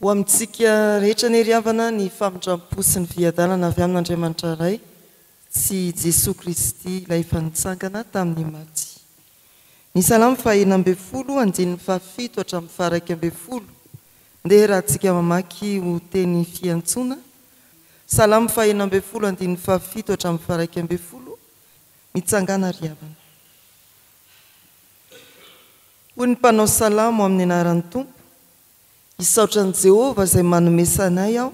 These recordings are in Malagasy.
ho amintsika rehetra ny riavana ny famindram-po sy ny viadalana avy amin'Andriamanitra ray sy Jesosy Kristy ilay efa nitsangana tamin'ny maty. Ny salamo fahaenina ambin'ny folo andinin'ny fahafito hatramin'ny faha-raika ambin'ny folo. Ndeha raha antsika mamaky ho teny fiantsoana. Salamo fahaenina ambin'ny folo andinin'ny fahafito hatramin'ny faha-raika ambin'ny folo. Mitsangana riavana. Hoy ny mpanao salamo amin'ny anaran'ny Tompo. Isaotra an'i Jehovah izay manome sanay aho,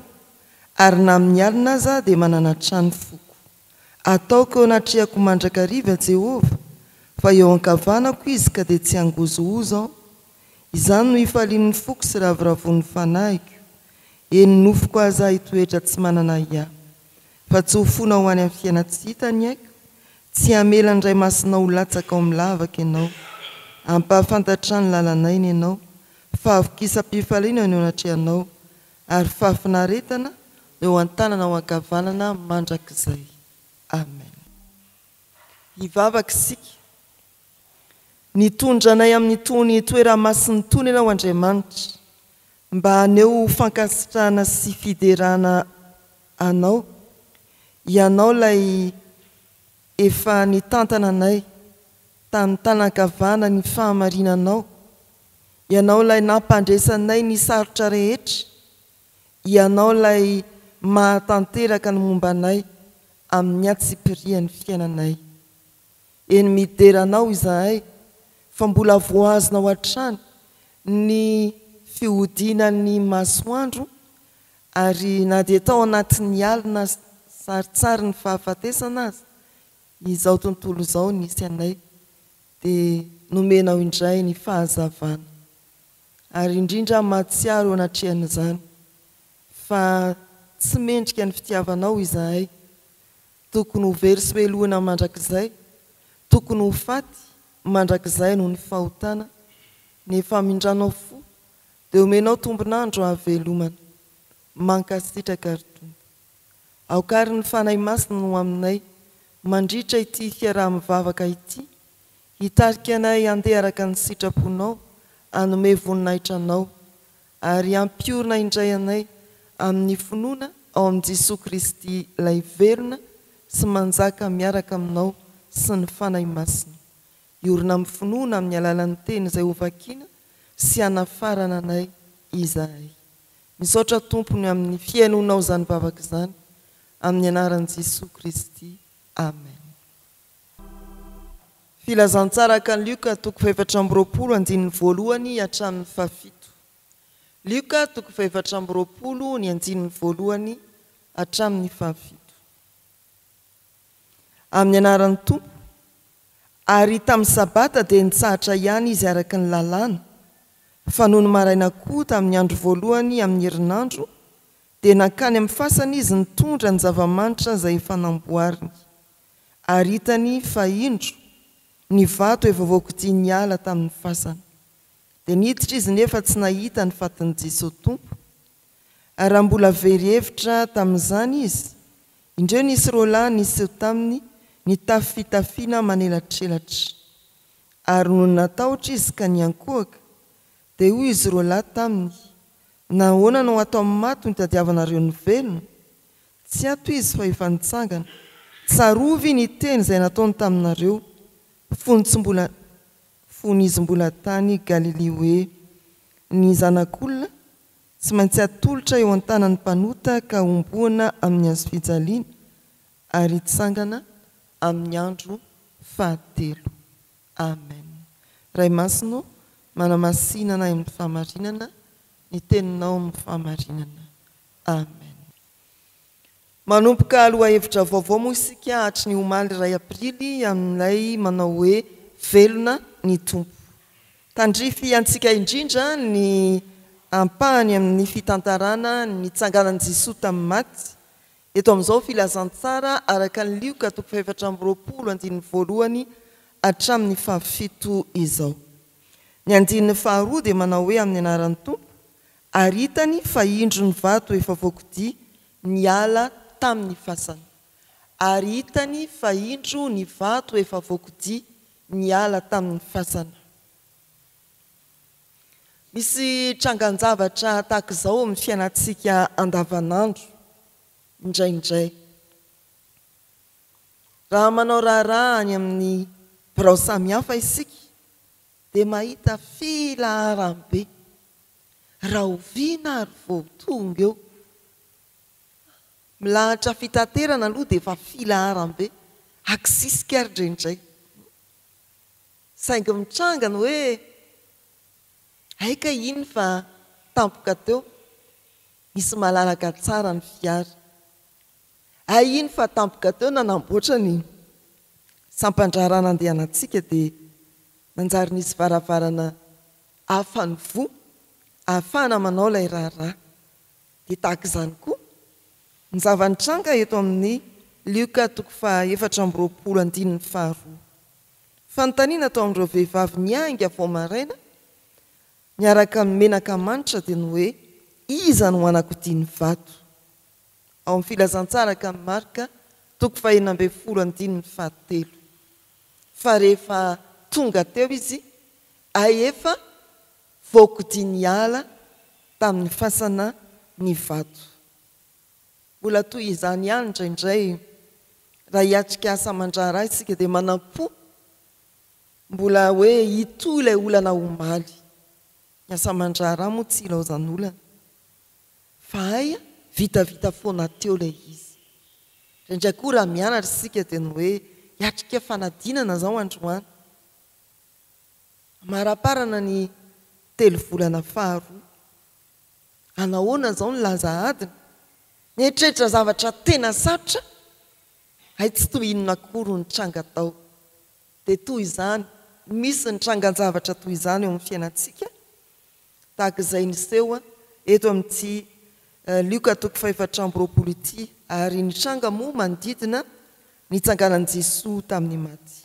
ary na amin'ny alina aza dia manana trano foko. Ataoko eo anatriako mandrakariva Jehovah, fa eo ankavanako izy ka dia tsy angozohozo aho. Izany no hifalian'ny foko sy raviravon'ny fanahiko. Eny nofoko aza hitoetra tsy manana ia. Fa tsy ho fona ho any amin'ny fiaina tsy hita ny aiko, tsy hamela ndray masinao ho latsaka ao amin'ny lavaka ianao. Ampahafantatra ny lalanainy ianao. Fahavokisam-pifaliana eo anatrehanao, ary fahafinaretana eo an-tanana ao ankavanana mandrakizay. Amen. Hivavaka isika. Nitondranay amin'ny tony toera-masin'ny tony ianao Andriamanitra, mba haneo fankasitrahana sy fiderana anao. Ianao lay efa nitantana anay tamin'ny tanan-kavana ny fahamarinanao. Ianao lay nampandresanay ny sarotra rehetra. Ianao lay mahatanteraka ny mombanay amin'ny atsipirian'ny fiainanay. Eny mideranao izahay, fa mbola voazonao hatrany ny fihodinan'ny masoandro, ary na dia tao anatin'ny alina saritsary ny fahafatesana azy, izao tontolo izao nisy anay, dia nomenao indray ny fahazavana. Ary indrindra mahatsiaro anatrehan'izany, fa tsy mendrika ny fitiavanao izahay. Tokony ho very sy hoelohana mandrakizay, tokony ho faty mandrakizay noho ny fahotana, nefa mindranao fo dia omenao tombonandro hahavelomana. Mankasitraka ary Tompo. Aokary ny fanahy masina no aminay, mandritra ity fiaraha-mivavaka ity, hitarika anay handeha araka ny sitraponao, hanome voninahitra anao, ary ampiorina indray anay amin'ny finoana ao amin'i Jesosy Kristy ilay verina sy manjaka miaraka aminao sy ny fanahy masina. Iorina amin'ny finoana amin'ny alalan'ny teny izay hovakiana sy hanafarana anay izahay. Misaotra Tompony amin'ny fiainonao izany vavaka izany, amin'ny anaran'i Jesosy Kristy. Amen. Filazantsara kan Luka toko faefatra amby roapolo andinin'ny voalohany hatramin'ny fahafito. Luka toko faefatra amby roapolo ny andinin'ny voalohany hatramin'ny fahafito. Amin'ny anaran'ny Tompo, ary tamin'ny sabata dia nitsahatra ihany izy araka ny lalàna, fa noho ny maraina koa tamin'ny andro voalohany amin'ny herinandro, dia nakany amin'ny fasana izy nitondra ny zava-manitra izay efa namboariny, ary hitany fa indro ny vato efa voakodia ny ala tamin'ny fasana. Dia niditra izy nefa tsy nahita ny fatin'i Jesosy Tompo. Ary raha mbola very hevitra tamin'izany izy, indreo nisy roa lahy nisy taminy nitafy fitafiana manelatrelatra. Ary noho natahotra izy ka niankohaka, dia hoy izy roa lahy taminy, nahoana no atao maty ny tadiavanareo ny velona? Tsy ato izy fa efa nitsangana. Tsarovy ny teny izay nataony taminareo. Fony izy mbola tany Galilea hoe, ny zanak'olona tsy maintsy atolotra eo an-tanan'ny mpanota ka omboana amin'ny azo fijaliana, ary hitsangana amin'ny andro fahatelo. Amen. Ray masino, manamasinana amin'ny fahamarinana, ny teninao amin'ny fahamarinana. Amen. Manomboka aloha hevitra vaovao moa isika hatry ny omaly 2 aprily amin'ilay manao hoe velona ny Tompo. Tandrify antsika indrindra ny ampahany amin'ny fitantarana ny tsanganan' Jesosy tamin'ny maty. Eto amin'izao filazantsara araka ny Luka toko faefatra amby roapolo andinin'ny voalohany hatramin'ny fahafito izao. Ny andinin'ny faharoa dia manao hoe amin'ny anaran'ny Tompo, ary hitany fa indro ny vato efa voakodia ny ala tamin'ny fasana. Ary hitany fa indro ny vato efa voakodia ny ala tamin'ny fasana. misy trangan-javatra tahaka izao amin'ny fiainantsika andavanandro indraindray. Raha manao raharaha any amin'ny birao samihafa isika dia mahita filaharam-be. Raha oviana ary vao tonga eo. Milahatra fitaterana aloha dia efa filaharam-be. Aksisika ary indraindray. Saingy mitrangana hoe aika iny fa tampoka teo. Misy malalaka tsara ny fiara. Iny fa tampoka teo nanamboatra ny sampandrarana andehanantsika dia nanjary nisy varavarana afany vo ahafahana manao ilay raharaha. Dia tahaka izany koa ny zava-nitranga eto amin'ny Luka 4:22. Fanontaniana atao amin'ireo vehivavy niainga vao maraina niaraka amin'ny menaka manitra dia ny hoe iza no anakodiny vato. Ao amin'ny filazantsara ka Marka 4:23. Fa rehefa tonga teo izy efa voakodiny ala tamin'ny fasana ny vato. Mbola toy izany ihany indraindray raha hiatrika asa aman-draharaha isika dia manam-po mbola hoe itoy ilay olana omaly. Ny asa aman-draharaha moa tsy ilaozany olana fa vitavita foana teo ilay izy. Indraindray koa raha mianatra isika dia ny hoe hiatrika fanadinana izao androany. Maraparana ny 3 volana faharoa. Anahoana izao ny laza adina? Nietrehitra zavatra tena sarotra. Tsy toy inona kory ny tranga tao. Dia toy izany, misy ny trangan-javatra toy izany eo amin'ny fiainantsika. Tahaka izay niseho eto amin'ity Luka 5:20 ary ny tranga moa manodidina nitsanganan Jesoa tamin'ny maty.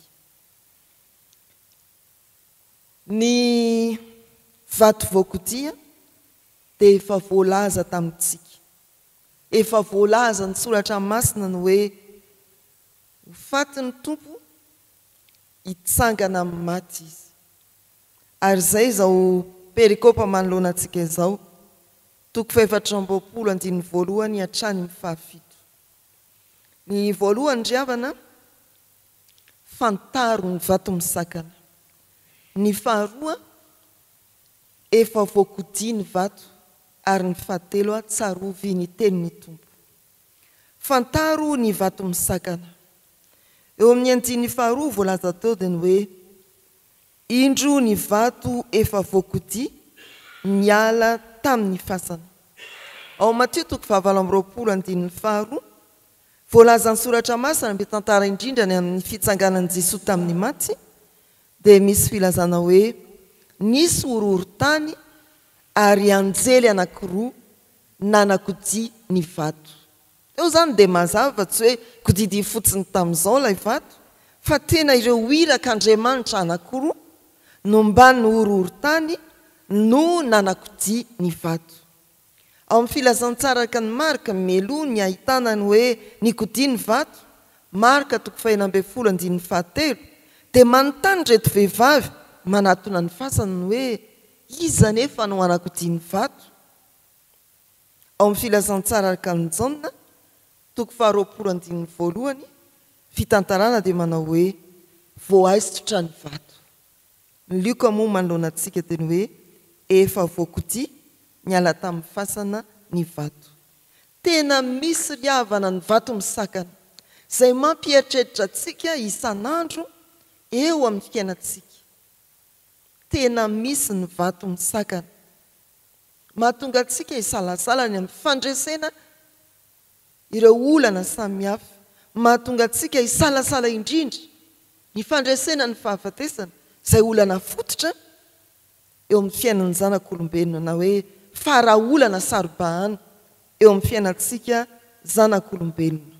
Ny vato voakodia dia efa voalaza tamintsika. Efa voalaza ny soratra masina ny hoe ho faty ny tompo hitsangana amin'ny maty izy. Ary izay izao perikopa manoloana antsika izao 4:20 hatrany 7. Ny voalohany riavana fantaro ny vato misakana. Ny faharoa efa voakodia ny vato ary ny fahatelo tsarovy ny tenin'ny tompo. Fantaro ny vato misakana. Eo amin'ny andiny faharoa voalaza teo dia ny hoe indro ny vato efa voakodia niala tamin'ny fasana. Ao Matteo 5:22 voalaza ny soratra masina mbe tantara indrindra ny amin'ny fitsanganan Jesoa tamin'ny maty dia misy filazana hoe nisy horohorontany ary anjely anankiroa nanakodia ny vato. Eo zany dia mazava tsy hoe kodidia fotsiny tamin'izao ilay vato fa tena ireo irak'Andriamanitra anankiroa no mbany horohorontany no nanakodia ny vato. Ao amin'ny filazantsaraka ny Marka meloa ny ahitana ny hoe nikodia ny vato. Marka 5:17 dia manontany reto vehivavy manatona ny fasana ny hoe iza nefa no anakodia ny vato. Ao amin'ny filazantsaraka ny Jaona 2:21 fitantarana dia manao hoe voaisotra ny vato. Ny Luka moa manoloana antsika dia ny hoe efa voakodia niala tamin'ny fasana ny vato. Tena misy riavana ny vato misakana izay mampieritreritra antsika isan'andro eo amin'ny fiainantsika. Tena misy ny vato misakana. Mahatonga antsika hisalasala ny amin'ny fandresena ireo olana samihafa. Mahatonga antsika hisalasala indrindra ny fandresena ny fahafatesana izay olana fototra eo amin'ny fiainan'ny zanak'olombelona na hoe faraolana sarobahana eo amin'ny fiainantsika zanak'olombelona.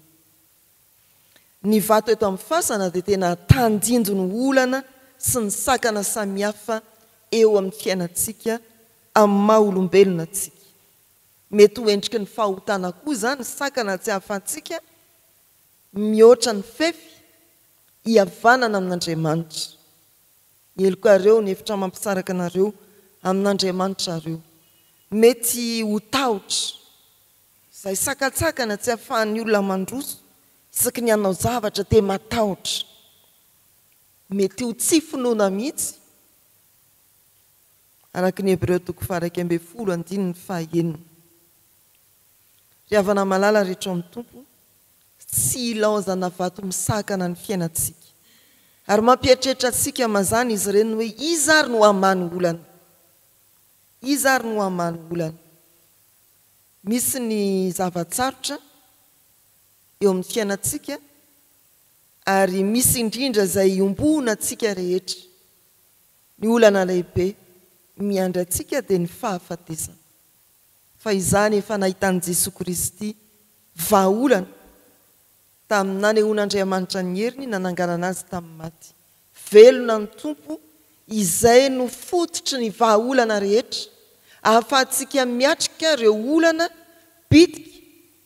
Ny vato eto amin'ny fasana dia tena tandinjo ny olana sy ny sakana samihafa eo amin'ny fiainantsika amin'ny maha olombelona antsika. Mety ho endriky ny fahotana koa izany sakana tsy hahafahantsika mihoatra ny fefy hihavanana amin'Andriamanitra. Elokareo ny hevitra mampisaraka anareo amin'Andriamanitra reo mety ho tahotra izay sakatsakana tsy ahafahan'ny olona mandroso isaky ny hanao zavatra te matahotra mety ho tsy finoana mihitsy araka ny Hebreo 12:1 ry havana malala rehetra amin'ny tompo tsy ilaozana vato misakana ny fiainantsika ary mampieritreritra antsika mazany izy ireny hoe iza ary no hamany olana iza ary no hamany olana misy ny zavatsarotra eo amin'ny fiainantsika ary misy indrindra izay ombona antsika rehetra ny olana lehibe miandry antsika dia ny fahafatesana fa izany efa nahitan'i Jesosy Kristy vahaolana tamin'ny nanehoan'Andriamanitra ny heriny nananganana azy tamin'ny maty velona ny tompo izay no fototry ny vahaolana rehetra ahafahantsika miatrika ireo olana bitika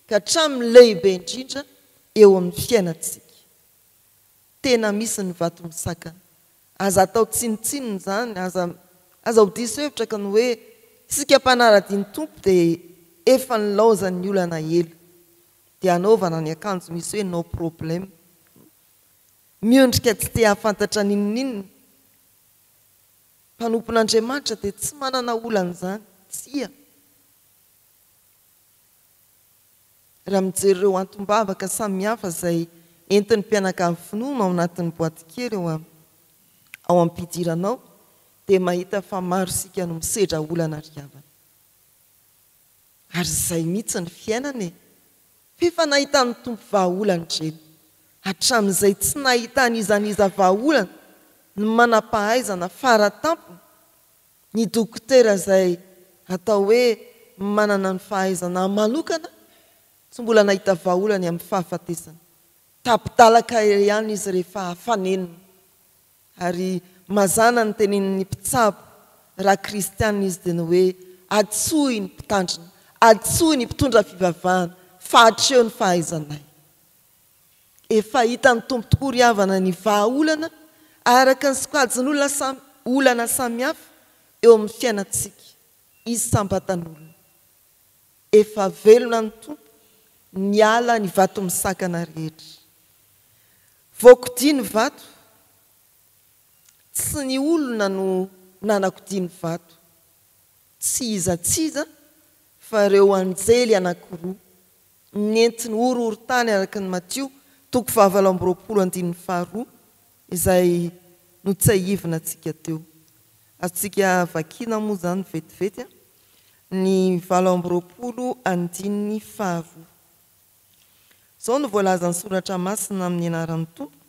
ka hatramin'ny lehibe indrindra eo amin'ny fiainantsika tena misy ny vato misakana aza atao tsinitsininy izany aza ho diso hevitra ka ny hoe isika mpanaradiany tompo dia efa nilaozan'ny olana ela dia anaovana ny akanjo misy hoe no problème miondrika tsy te hahafantatra ninninina mpanompon'Andriamanitra dia tsy manana olana izany tsia raha mijery ireo antom-bavaka samihafa izay entin'ny mpianakavy finoana ao anatin'ny boaty kely ao ampidiranao dia mahita fa maro isika no misedra olana riavana ary izay mihitsy ny fiainana fefa nahitan'ny tompo vahaolana ireny hatramin'izay tsy nahitany izaniza vahaolana ny manam-pahaizana faratampony ny dokotera izay atao hoe manana ny fahaizana manokana tsy mbola nahita vahaolany amin'ny fahafatesana tapitalaka ihany izy rehefa hafanenina ary mazana ny tenenin'ny mpitsabo raha kristianina izy dia ny hoe atsohy ny mpitandrina atsohy ny mpitondra fivavahana fa hatreo ny fahaizanay efa hitan'ny tompo tokoa ry havana ny vahaolana araka ny sokajin'olana samihafa eo amin'ny fiainantsika izy sambatan'olona efa velona ny tompo ny ala ny vato misakana rehetra voakodia ny vato tsy ny olona no nanakodia ny vato tsy iza fa ireo anjely anankiroa nentiny orohorontany araka ny Matio 7:22 izay notsahivina antsika teo atsika vakina moa izany vetivety ny 7:25 izao no voalaza ny soratra masina amin'ny anaran'ny tompo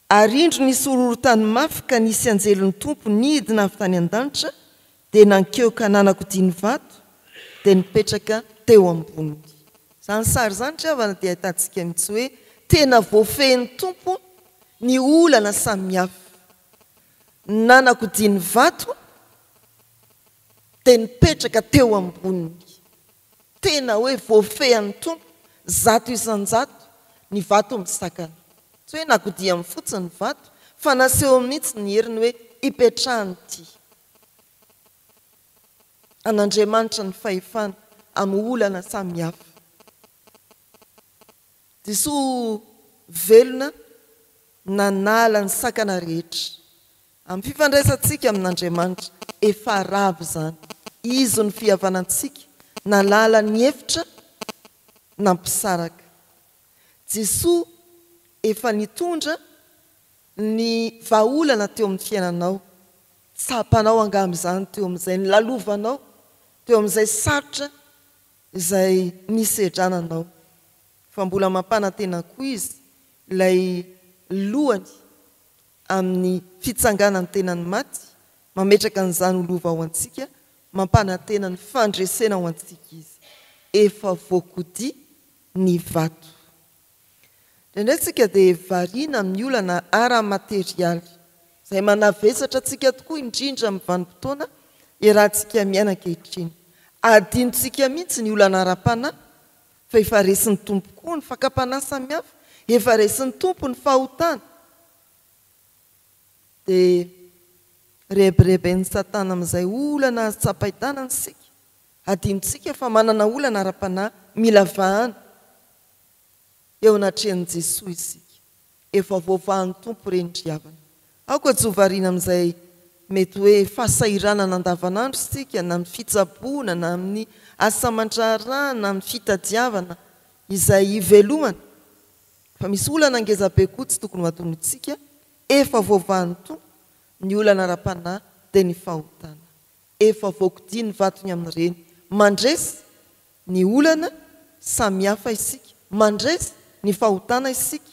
ary indro nisy orohorontany mafy ka nisy anjelin'ny tompo nidina avy tany an-danitra dia nankeoka nanakodia ny vato dia nipetraka teo amboniny izany sary izany ravana dia ahitantsika mihitsy hoe tena voafehin'ny tompo ny olana samihafa nanakodia ny vato dia nipetraka teo amboniny tena hoe voafehin'ny tompo zato isan-jato ny vato misakana tsy hoe nakodia amin'ny fotsiny ny vato fa naseho mihitsy ny heriny hoe ipetrahany ity an'Andriamanitra ny fahefana amin'ny olana samihafa Jesosy velona nanala ny sakana rehetra amin'ny fifandraisantsika amin'Andriamanitra efa ravo izany izy ny fihavanantsika nalala ny hevitra nampisaraka Jesosy efa nitondra ny vahaolana teo amin'ny fiainanao tsapanao angamba izany teo amin'izay nilalovanao teo amin'izay sarotra izay nisedrananao fa mbola mampanantena koa izy ilay lohany amin'ny fitsanganany tenany maty mametraka an'izany olova ao antsika mampanantena ny fandresena ao antsika izy efa voakodia ny vato ndraindraitsika dia variana amin'ny olana ara-materialy izay manavesatra antsika tokoa indrindra amin'ny vanim-potoana iarahantsika miaina ankehitriny adinontsika mihitsy ny olana ara-panahy fa efa resin'ny tompo koa ny fakapanahy samihafa efa resin'ny tompo ny fahotana dia rebirebeny satana amin'izay olana azy tsapahitanany sika adinontsika fa manana olana ara-panahy mila vahana eo anatrehan'i Jesosy isika efa voavahan'ny tompo reny-driavana aoka jovariana amin'izay mety hoe fahasahiranana andavanandro sika na amin'ny fitsaboana na amin'ny asa aman-draharaha na amin'ny fitadiavana izay ivelomana fa misy olana angezabe koa tsy tokony mahatonontsika efa voavahan'ny tompo ny olana ara-panahy dia ny fahotana efa voakodia ny vatony amin'ireny mandresy ny olana samihafa isika mandresy ny fahotana isika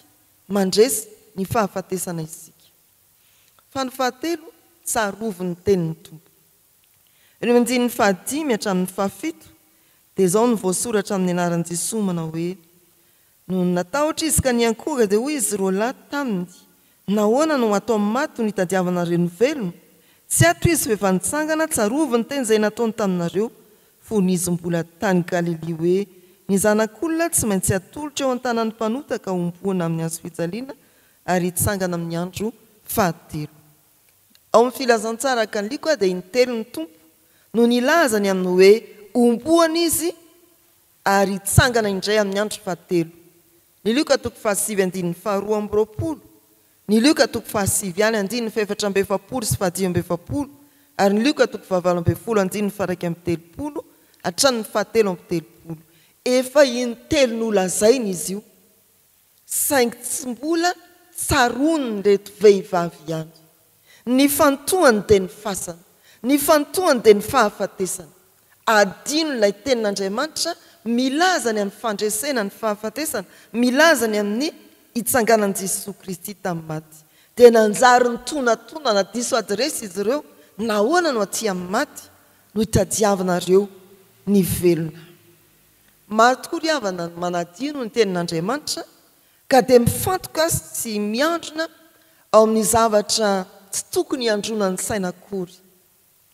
mandresy ny fahafatesana isika fa ny fahatelo tsarovy ny tenin'ny tompo ireo andiny ny fahadimy hatramin'ny fahafito dia izao ny voasoratra amin'ny anaran'i Jesosy manao hoe no natahotra izy ka niankora dia hoy izy roa lahy taminy nahoana no atao maty no hitadiavana reny velona tsy ato izy fa efa nitsangana tsarovy ny teny izay nataony taminareo fony izy mbola tany Galilea hoe ny zanak'olona tsy maintsy atolotra eo an-tanan'ny mpanotaka omboana amin'ny hazo fijaliana ary hitsangana amin'ny andro fahatelo ao amin'ny filazantsara akaliko dia intelo ny tompo no nilazany amin'ny hoe omboana izy ary hitsangana indray amin'ny andro fahatelo ny lioka toko fahasivy andininy faharoa amby roapolo ny lioka toko fahasivy any andininy faefatra amby efapolo sy fahadimy amby efapolo ary ny lioka toko fahavalo amby folo andininy faraiky amby telopolo hatramin'ny fahatelo amby telopolo efa intelo nolazainy izy io saingy tsy mbola tsaroniny reto vehivavy ihany ny fantohany dia ny fasana ny fantohany dia ny fahafatesana adino ilay tenin'Andriamanitra milazany amin'ny fandresena ny fahafatesana milazany amin'ny hitsanganan'i Jesosy Kristy tamin'ny maty dia nanjary ny tonatona na diso adresy izy ireo nahoana no aty amin'ny maty no hitadiavanareo ny velona maro tokoa ry havana ny manadino ny tenin'Andriamanitra ka dia mifantoka azy tsy miandrona ao amin'ny zavatra tsy tokony hiandrona ny sain'akory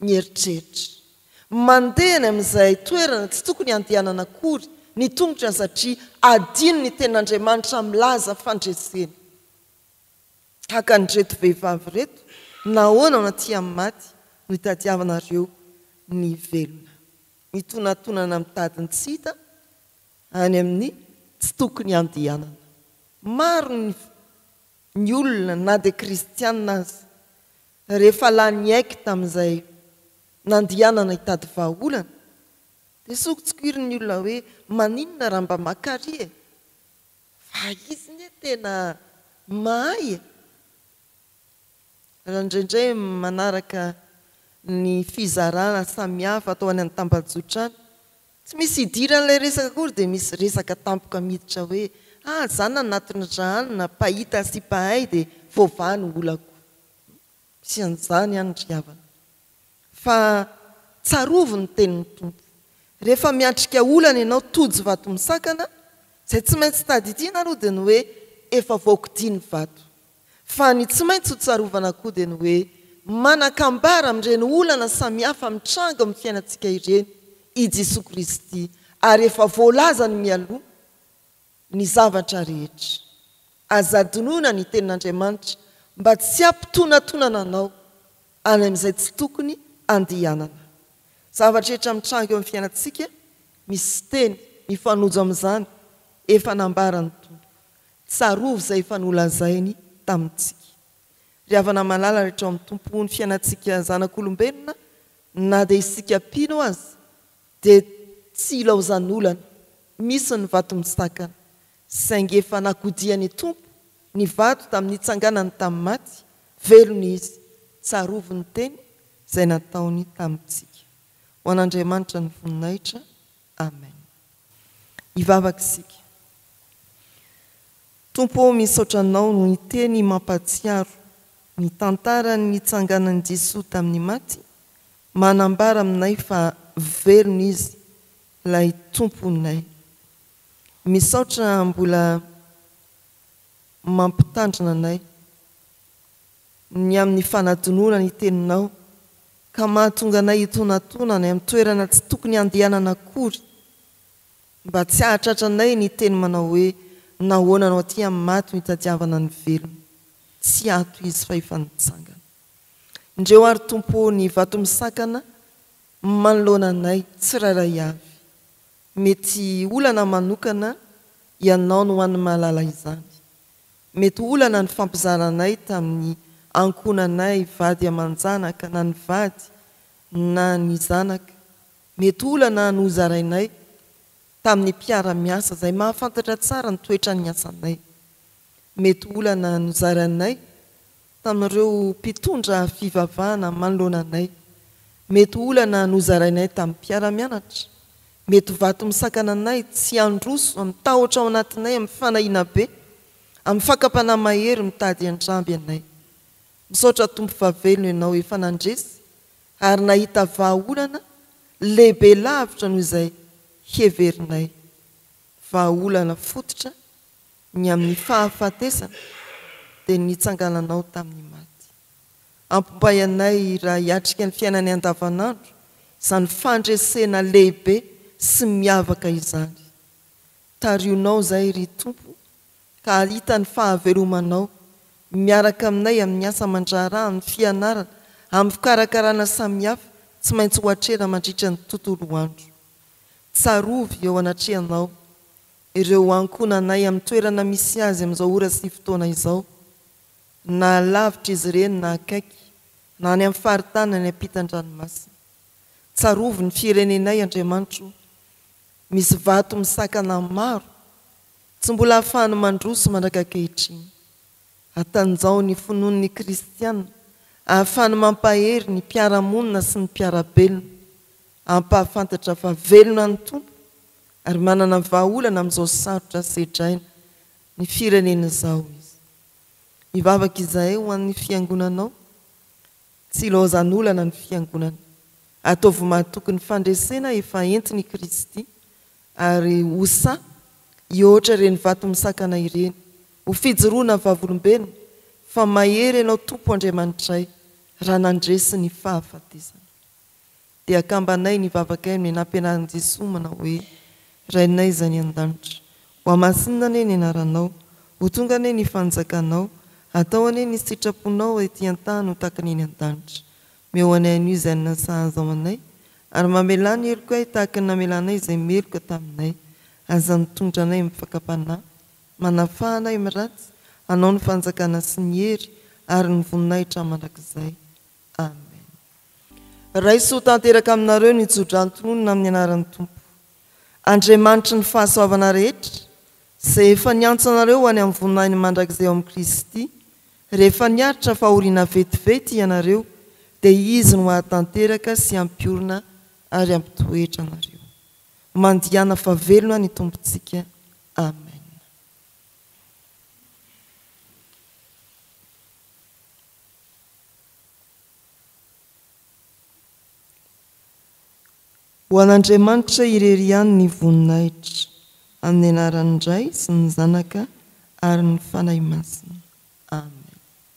ny eritreritra mandehany amin'izay toerana tsy tokony handehanana akory ny tongotra satria adino ny tenin'Andriamanitra milaza fandresena haka ny reto vehivavy reto nahoana no aty amin'ny maty no hitadiavanareo ny velona mitonatonana mitadiny tsy hita any amin'ny tsy tokony handehanana maro ny olona na dia kristianina azy rehefa lany aiky tamin'izay nandehanana hitady vahaolana dia sokotsikirin'ny olona hoe maninona raha mba makary e fa izy ny tena mahay raha indraindray manaraka ny fizarana samihafa atao any an-tambajotrany tsy misy idiran'ilay resaka akory dia misy resaka tampoka miditra hoe zany anatin'ny rano na pahita sy pahay dia voavahany olako sy an'izany ihany ry havana fa tsarovy ny tenin'ny tompo rehefa miatrika olana ianao tojo vato misakana izay tsy maintsy tadidiana aloha dia ny hoe efa voakodia ny vato fa ny tsy maintsy ho tsarovana koa dia ny hoe manakambara amin'ireny olana samihafa mitranga amin'ny fiainantsika ireny i Jesosy Kristy ary efa voalaza ny mialoha ny zavatra rehetra azadinoana ny tenin'Andriamanitra mba tsy ampitonatonana anao any amin'izay tsy tokony andehanana zavatra rehetra mitranga eo amin'ny fiainantsika misy teny mifanojo amin'izany efa nambarany tompo tsarovy izay efa nolazainy tamintsika ry havana malala rehetra ao amin'ny tompo ny fiainantsika zanak'olombelona na dia isika pino azy dia tsy ilaozan'olana misy ny vato misakana saingy efa nakodiany tompo ny vato tamin'ny hitsanganany tamin'ny maty velony izy tsarovy ny teny izay nataony tamintsika ho an'Andriamanitra ny voninahitra amen hivavaka isika tompo misaotra anao no ny teny mampatsiaro ny tantarany hitsanganan'i Jesosy tamin'ny maty manambara aminay fa velona izy ilay tomponay misaotra mbola mampitandrina anay ny amin'ny fanadinoana ny teninao ka mahatonga anay hitonatonana amin'ny toerana tsy tokony handehanana akory mba tsy hahatratra anay ny teny manao hoe nahoana no aty amin'ny maty no hitadiavana ny velona tsy ato izy fa efa nitsangana ndreo ary tompo ny vato misakana manoloana anay tsy raray avy mety olana manokana ianao no hoan'ny mahalala izany mety olana ny fampizananay tamin'ny ankonanay vady amanjanaka na ny vady na ny zanaka mety olana no zarainay tamin'ny mpiara-miasa izay mahafantatra tsara ny toetra ny asanay mety olana no zaranay tamin'ireo mpitondra fivavahana manoloana anay mety olana no zarainay tamin'ny mpiara-mianatra mety vato misakana anay tsy androso mitahotra ao anatinay amin'ny fanahiana be amin'ny fakapana mahery mitady andramby anay misaotra tompo favelona ianao efa nandresy ary nahita vahaolana lehibe lavitra noho izay heverinay vahaolana fototra ny amin'ny fahafatesana dia nitsangananao tamin'ny maty ampombay anay raha hiatrika ny fiainany andavanandro izany fandresena lehibe sy miavaka izany tarionao izay ry tompo ka alita ny fahavelomanao miaraka aminay amin'ny asa mandraharaha amin'ny fianarana amin'ny fikarakarana samihafa tsy maintsy hoatrena mandritra ny tontolo andro tsarovy eo anatrehanao ireo ankonanay amin'ny toerana misy azy amin'izao ora sy fotoana izao na lavitra izy ireny na akaiky na ny amin'ny faritana ny ampitan-dranomasina tsarovy ny firenenay Andriamanitro misy vato misakana maro tsy mbola ahafahany mandroso mandrakakehitiny atanjao ny finoan'ny kristiana ahafahany mampahery ny mpiaramonina sy ny mpiarabelona ampahafantatra fa velona ny tompo ary manana vahaolana amin'izao sarotra sedraina ny firenena izao izy mivavaka izahay ho an'ny fiangonanao tsy ilaozan'olana ny fiangonana ataovy mahatoky ny fandresena efa entiny Kristy ary hosa iohatra ireny vato misakana ireny ho fijoroana vavolombelona fa mahery ianao tompo Andriamanitray raha nandresy ny fahafatesana dia akambanay ny vavakay ny nampianaran'i Jesosy manao hoe rainay izany an-danitra ho amasinina ane ny anaranao ho tonga ane ny fanjakanao atao ane ny sitraponao ety an-tany ho takany eny an-danitra meo anay anio izay nasahaza ao anay ary mamelany heloka ahy tahaka ny namelanay izay meloka taminay aza nitondra anay mifakapanahy manafahanay miratsy anao ny fanjakana sy ny hery ary ny voninahitra mandrakizay amen raiso tanteraka aminareo ny jodrantononona amin'ny anaran'ny tompo Andriamanitry ny fahasoavana rehetra izay efa niantso anareo any amin'ny voninahiny mandrakizay ao amin'ny Kristy rehefa niaritra fahoriana vetivety ianareo dia izy no ahatanteraka sy ampiorina ary ampitoetra anareo mandiana favelona ny tompontsika amen ho an'Andriamanitra irery ihany ny voninahitra amin'ny anaran'ny Ray sy ny Zanaka ary ny fanahy masina amen